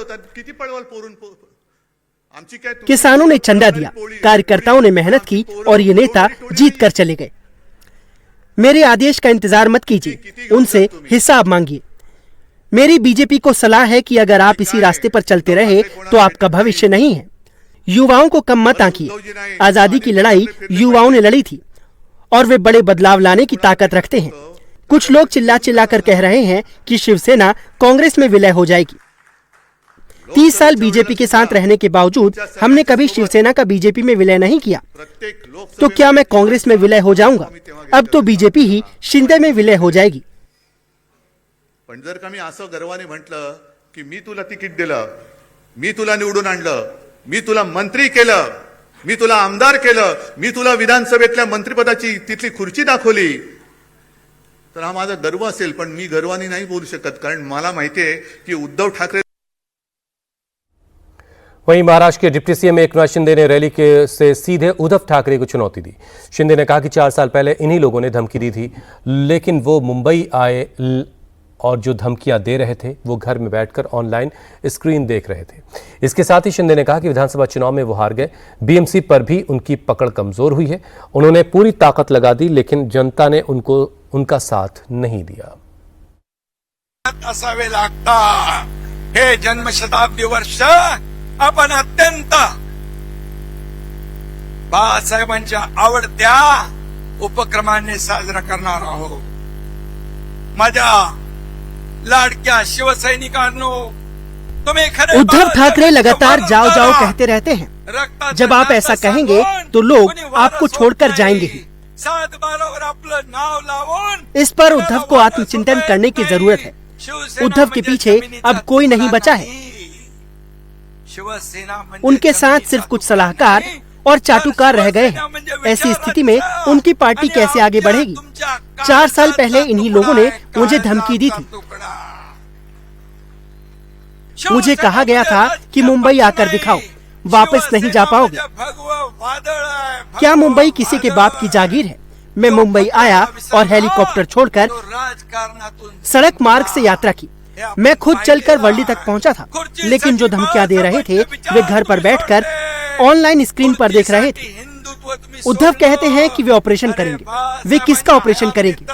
किसानों ने चंदा दिया, कार्यकर्ताओं ने मेहनत की और ये नेता जीत कर चले गए। मेरे आदेश का इंतजार मत कीजिए, उनसे हिसाब मांगिए। मेरी बीजेपी को सलाह है कि अगर आप इसी रास्ते पर चलते रहे तो आपका भविष्य नहीं है। युवाओं को कम मत आंकिए। आजादी की लड़ाई युवाओं ने लड़ी थी और वे बड़े बदलाव लाने की ताकत रखते हैं। कुछ लोग चिल्ला चिल्ला कर कह रहे हैं कि शिवसेना कांग्रेस में विलय हो जाएगी। 30 साल बीजेपी के साथ रहने के बावजूद हमने कभी शिवसेना का बीजेपी में विलय नहीं किया, तो क्या मैं कांग्रेस में विलय हो जाऊंगा? अब तो बीजेपी ही शिंदे में विलय हो जाएगी। पण जर का मी असं गर्वाने म्हटलं की मी तुला तिकीट दिलं, मी तुला निवडून आणलं, मी तुला मंत्री केलं, मी तुला आमदार केलं, मी तुला विधानसभेतल्या मंत्रिपदाची तिथली खुर्ची दाखवली, तर हा माझा गर्व असेल। पण मी गर्वाने नाही बोलू शकत, कारण मला माहितीये की उद्धव ठाकरे। वहीं महाराष्ट्र के डिप्टी सीएम एकनाथ शिंदे ने रैली से सीधे उद्धव ठाकरे को चुनौती दी। शिंदे ने कहा कि 4 साल पहले इन्हीं लोगों ने धमकी दी थी, लेकिन वो मुंबई आए और जो धमकियां दे रहे थे वो घर में बैठकर ऑनलाइन स्क्रीन देख रहे थे। इसके साथ ही शिंदे ने कहा कि विधानसभा चुनाव में वो हार गए, बीएमसी पर भी उनकी पकड़ कमजोर हुई है। उन्होंने पूरी ताकत लगा दी, लेकिन जनता ने उनका साथ नहीं दिया। असावे लागता हे जन्मशताब्दी वर्ष आपण अत्यंत बाळासाहेबांच्या आवडत्या उपक्रमाने साजरा करणार आहोत. माझ्या लाडक्या शिवसैनिकांनो, तुम्ही खरे उद्धव ठाकरे लगातार जाओ जाओ कहते रहते हैं. जब आप ऐसा कहेंगे तो लोग आपको छोड़कर जाएंगे ही. इस पर उद्धव को आत्मचिंतन करने की जरूरत है. उद्धव के पीछे अब कोई नहीं बचा है. उनके साथ सिर्फ कुछ सलाहकार और चाटुकार रह गए हैं. ऐसी स्थिति में उनकी पार्टी कैसे आगे बढ़ेगी? 4 साल पहले इन्हीं लोगों ने मुझे धमकी दी थी. मुझे कहा गया था कि मुंबई आकर दिखाओ, वापस नहीं जा पाओगे. क्या मुंबई किसी के बाप की जागीर है? मैं मुंबई आया और हेलीकॉप्टर छोड़कर सड़क मार्ग से यात्रा की. मैं खुद चलकर वर्ली तक पहुंचा था, लेकिन जो धमकियां दे रहे थे वे घर पर बैठकर ऑनलाइन स्क्रीन पर देख रहे थे. उद्धव कहते हैं कि वे ऑपरेशन करेंगे. वे किसका ऑपरेशन करेंगे?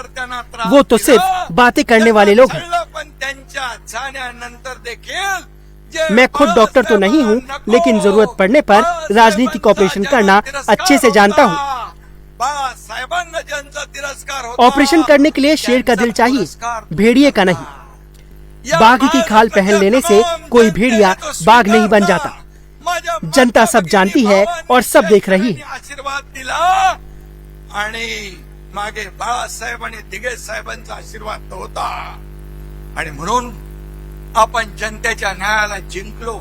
वो तो सिर्फ बातें करने वाले लोग हैं. मैं खुद डॉक्टर तो नहीं हूँ, लेकिन जरूरत पड़ने पर राजनीतिक ऑपरेशन करना अच्छे से जानता हूँ. ऑपरेशन करने के लिए शेर का दिल चाहिए, भेड़िए का नहीं. बाघ की खाल पहन लेने से कोई भेड़िया बाघ नहीं बन जाता. जनता सब जानती है और सब देख रही है. आशीर्वाद दिला आणि मागे बाळासाहेब आणि दिगे साहेबांचा आशीर्वाद होता आणि म्हणून आपण जनतेच्या न्यायाला जिंकलो.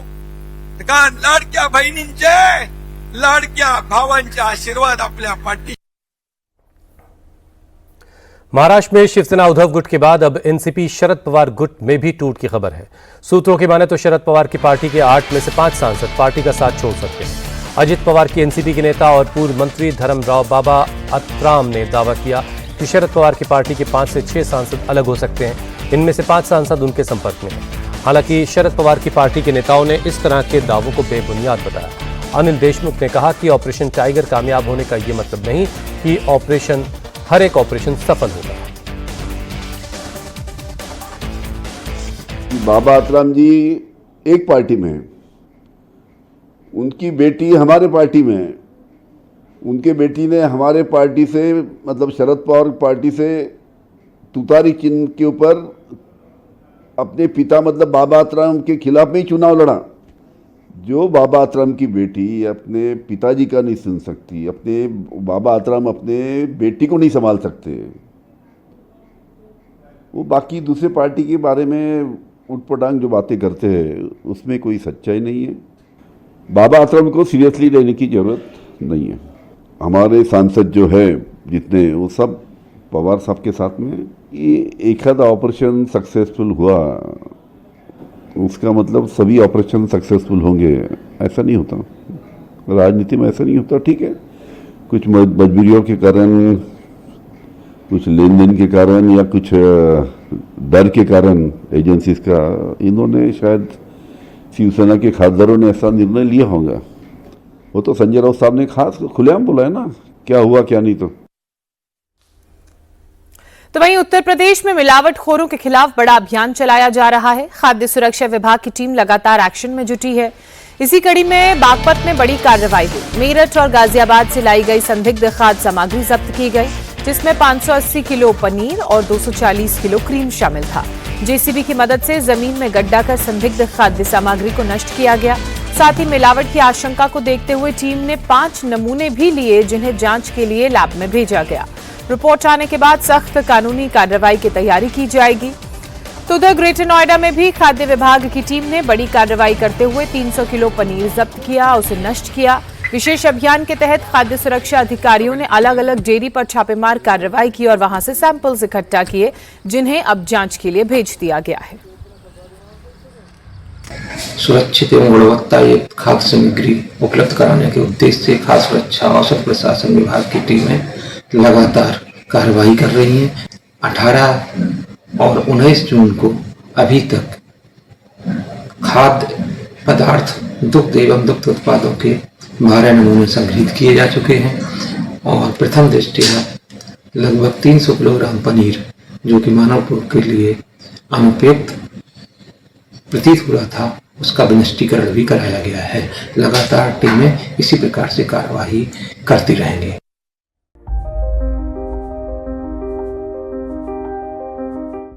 कारण लाडक्या बहिणींचे, लाडक्या भावांचे आशीर्वाद आपल्या पाठी. महाराष्ट्र में शिवसेना उद्धव गुट के बाद अब एनसीपी शरद पवार गुट में भी टूट की खबर है. सूत्रों की माने तो शरद पवार की पार्टी के 8 में से 5 सांसद पार्टी का साथ छोड़ सकते हैं. अजित पवार की एनसीपी के नेता और पूर्व मंत्री धर्मराव बाबा अत्राम ने दावा किया कि शरद पवार की पार्टी के 5 से 6 सांसद अलग हो सकते हैं. इनमें से 5 सांसद उनके संपर्क में हैं. हालांकि शरद पवार की पार्टी के नेताओं ने इस तरह के दावों को बेबुनियाद बताया. अनिल देशमुख ने कहा कि ऑपरेशन टाइगर कामयाब होने का ये मतलब नहीं कि हर एक ऑपरेशन सफल होगा. बाबा अतराम जी एक पार्टी में हैं, उनकी बेटी हमारे पार्टी में है. उनके बेटी ने हमारे पार्टी से, मतलब शरद पवार पार्टी से तुतारी चिन्ह के ऊपर अपने पिता मतलब बाबा अतराम के खिलाफ में ही चुनाव लड़ा. जो बाबा अतराम की बेटी अपने पिताजी का नहीं सुन सकती, अपने बाबा अतराम अपने बेटी को नहीं संभाल सकते, वो बाकी दूसरे पार्टी के बारे में उटपटांग जो बातें करते हैं उसमें कोई सच्चाई नहीं है. बाबा अतराम को सीरियसली लेने की जरूरत नहीं है. हमारे सांसद जो है जितने, वो सब पवार साहब के साथ में. ये एक आधा ऑपरेशन सक्सेसफुल हुआ उसका मतलब सभी ऑपरेशन सक्सेसफुल होंगे, ऐसा नहीं होता. राजनीति में ऐसा नहीं होता. ठीक है, कुछ मजबूरियों के कारण, कुछ लेन देन के कारण या कुछ डर के कारण एजेंसीज का, इन्होंने शायद शिवसेना के खासदारों ने ऐसा निर्णय लिया होगा. वो तो संजय राउत साहब ने खास खुलेआम बोला है ना, क्या हुआ क्या नहीं. तो वहीं उत्तर प्रदेश में मिलावटखोरों के खिलाफ बड़ा अभियान चलाया जा रहा है. खाद्य सुरक्षा विभाग की टीम लगातार एक्शन में जुटी है. इसी कड़ी में बागपत में बड़ी कार्रवाई हुई. मेरठ और गाजियाबाद से लाई गई संदिग्ध खाद्य सामग्री जब्त की गई, जिसमें 580 किलो पनीर और 240 किलो क्रीम शामिल था. जेसीबी की मदद से जमीन में गड्ढा कर संदिग्ध खाद्य सामग्री को नष्ट किया गया. साथ ही मिलावट की आशंका को देखते हुए टीम ने 5 नमूने भी लिए, जिन्हें जांच के लिए लैब में भेजा गया. रिपोर्ट आने के बाद सख्त कानूनी कार्रवाई की तैयारी की जाएगी. तो उधर ग्रेटर नोएडा में भी खाद्य विभाग की टीम ने बड़ी कार्रवाई करते हुए 300 किलो पनीर जब्त किया, उसे नष्ट किया. विशेष अभियान के तहत खाद्य सुरक्षा अधिकारियों ने अलग अलग डेयरी पर छापेमार कार्रवाई की और वहां से सैंपल्स इकट्ठा किए, जिन्हें अब जांच के लिए भेज दिया गया है. सुरक्षित एवं गुणवत्तायुक्त खाद्य सामग्री उपलब्ध कराने के उद्देश्य से खाद्य सुरक्षा औषध प्रशासन विभाग की टीमें लगातार कार्रवाई कर रही हैं. 18 और 19 जून को अभी तक खाद्य पदार्थ, दुग्ध एवं दुग्ध उत्पादों के 12 नमूने संग्रहित किए जा चुके हैं और प्रथम दृष्टया लगभग 300 किलोग्राम पनीर, जो कि मानव उपभोग के लिए अनुपयुक्त प्रतीत हो रहा था, उसका विनिष्टीकरण भी कराया गया है। लगातार टीमें इसी प्रकार से कार्यवाही करती रहेंगी।